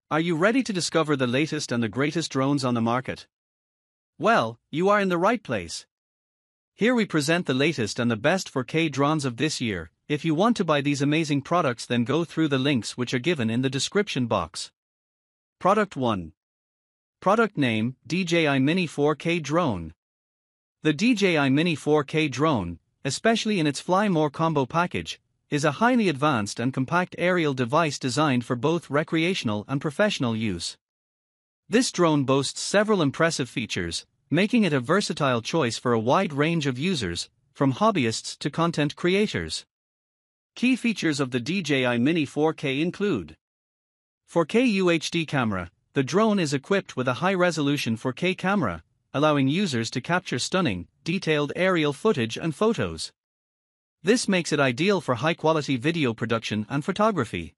Are you ready to discover the latest and the greatest drones on the market? Well, you are in the right place. Here we present the latest and the best 4K drones of this year. If you want to buy these amazing products, then go through the links which are given in the description box. Product 1. Product name: DJI Mini 4K Drone. The DJI Mini 4K drone, especially in its Fly More combo package, is a highly advanced and compact aerial device designed for both recreational and professional use. This drone boasts several impressive features, making it a versatile choice for a wide range of users, from hobbyists to content creators. Key features of the DJI Mini 4K include 4K UHD camera. The drone is equipped with a high-resolution 4K camera, allowing users to capture stunning, detailed aerial footage and photos. This makes it ideal for high-quality video production and photography.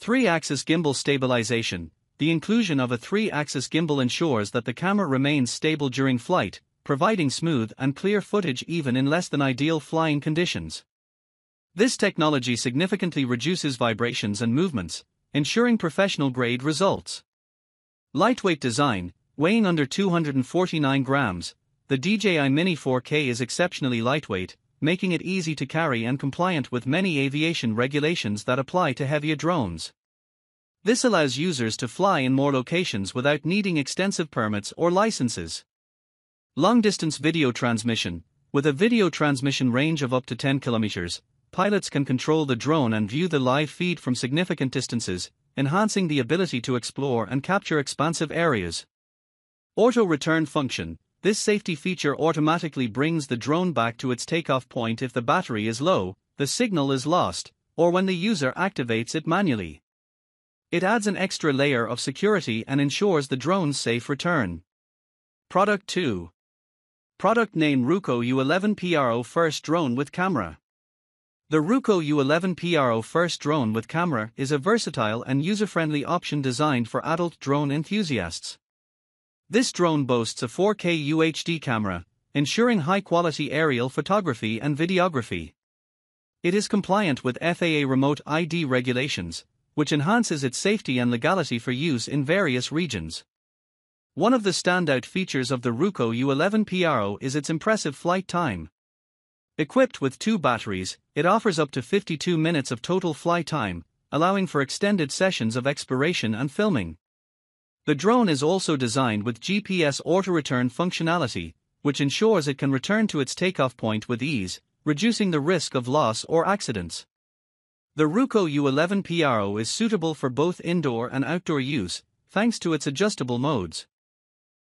3-axis gimbal stabilization. The inclusion of a 3-axis gimbal ensures that the camera remains stable during flight, providing smooth and clear footage even in less than ideal flying conditions. This technology significantly reduces vibrations and movements, ensuring professional-grade results. Lightweight design. Weighing under 249 grams, the DJI Mini 4K is exceptionally lightweight, making it easy to carry and compliant with many aviation regulations that apply to heavier drones. This allows users to fly in more locations without needing extensive permits or licenses. Long-distance video transmission. With a video transmission range of up to 10 kilometers, pilots can control the drone and view the live feed from significant distances, enhancing the ability to explore and capture expansive areas. Auto return function. This safety feature automatically brings the drone back to its takeoff point if the battery is low, the signal is lost, or when the user activates it manually. It adds an extra layer of security and ensures the drone's safe return. Product 2. Product name: Ruko U1 PR First Drone with Camera. The Ruko U1 PR First Drone with Camera is a versatile and user-friendly option designed for adult drone enthusiasts. This drone boasts a 4K UHD camera, ensuring high-quality aerial photography and videography. It is compliant with FAA Remote ID regulations, which enhances its safety and legality for use in various regions. One of the standout features of the Ruko U1 PR is its impressive flight time. Equipped with 2 batteries, it offers up to 52 minutes of total flight time, allowing for extended sessions of exploration and filming. The drone is also designed with GPS auto-return functionality, which ensures it can return to its takeoff point with ease, reducing the risk of loss or accidents. The Ruko U1 PR is suitable for both indoor and outdoor use, thanks to its adjustable modes.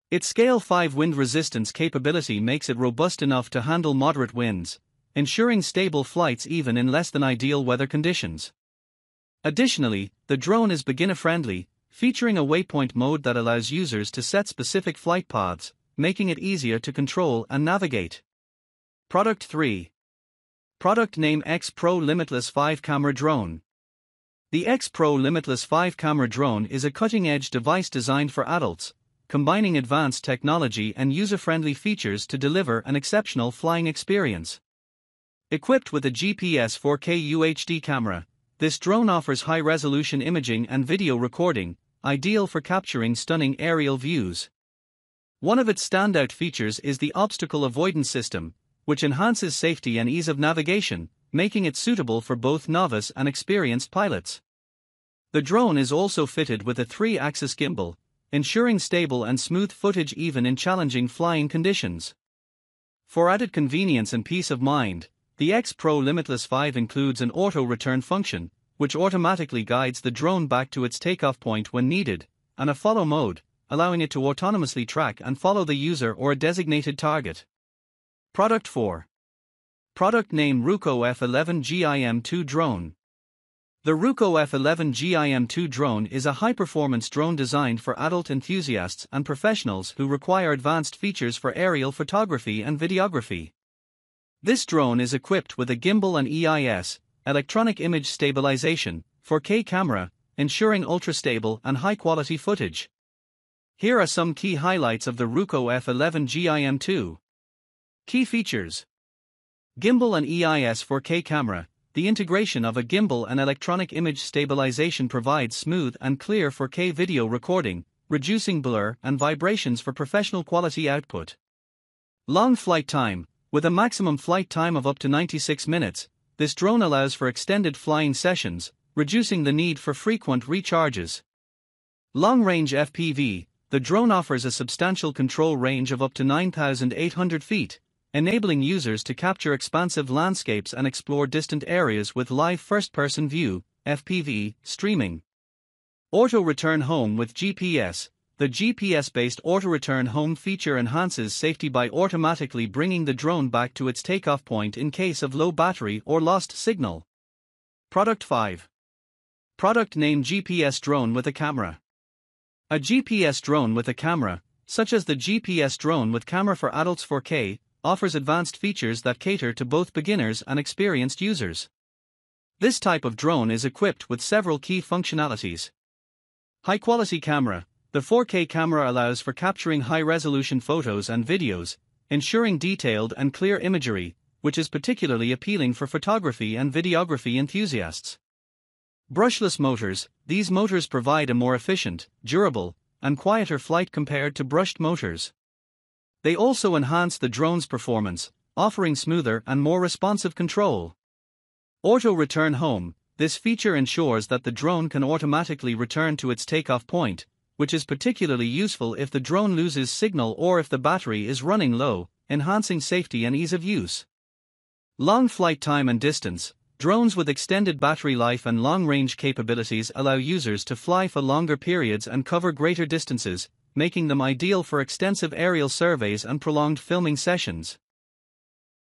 Its Scale 5 wind resistance capability makes it robust enough to handle moderate winds, ensuring stable flights even in less than ideal weather conditions. Additionally, the drone is beginner-friendly, featuring a waypoint mode that allows users to set specific flight paths, making it easier to control and navigate. Product 3. Product name: XPR Limitless 5-Camera Drone. The XPR Limitless 5-Camera Drone is a cutting-edge device designed for adults, combining advanced technology and user-friendly features to deliver an exceptional flying experience. Equipped with a GPS 4K UHD camera, this drone offers high-resolution imaging and video recording, ideal for capturing stunning aerial views. One of its standout features is the obstacle avoidance system, which enhances safety and ease of navigation, making it suitable for both novice and experienced pilots. The drone is also fitted with a 3-axis gimbal, ensuring stable and smooth footage even in challenging flying conditions. For added convenience and peace of mind, the XPR Limitless 5 includes an auto-return function, which automatically guides the drone back to its takeoff point when needed, and a follow mode, allowing it to autonomously track and follow the user or a designated target. Product 4. Product name: Ruko F11 GIM2 Drone. The Ruko F11 GIM2 drone is a high-performance drone designed for adult enthusiasts and professionals who require advanced features for aerial photography and videography. This drone is equipped with a gimbal and EIS, electronic image stabilization, 4K camera, ensuring ultra-stable and high-quality footage. Here are some key highlights of the Ruko F11 GIM2. Key features: Gimbal and EIS 4K camera. the integration of a gimbal and electronic image stabilization provides smooth and clear 4K video recording, reducing blur and vibrations for professional quality output. Long flight time. With a maximum flight time of up to 96 minutes, this drone allows for extended flying sessions, reducing the need for frequent recharges. Long-range FPV. The drone offers a substantial control range of up to 9,800 feet, enabling users to capture expansive landscapes and explore distant areas with live first-person view, FPV, streaming. Auto-return home with GPS. The GPS-based auto-return home feature enhances safety by automatically bringing the drone back to its takeoff point in case of low battery or lost signal. Product 5. Product name: GPS drone with a camera. A GPS drone with a camera, such as the GPS drone with camera for adults 4K, offers advanced features that cater to both beginners and experienced users. This type of drone is equipped with several key functionalities. High-quality camera. The 4K camera allows for capturing high-resolution photos and videos, ensuring detailed and clear imagery, which is particularly appealing for photography and videography enthusiasts. Brushless motors. These motors provide a more efficient, durable, and quieter flight compared to brushed motors. They also enhance the drone's performance, offering smoother and more responsive control. Auto return home. This feature ensures that the drone can automatically return to its takeoff point, which is particularly useful if the drone loses signal or if the battery is running low, enhancing safety and ease of use. Long flight time and distance. Drones with extended battery life and long-range capabilities allow users to fly for longer periods and cover greater distances, making them ideal for extensive aerial surveys and prolonged filming sessions.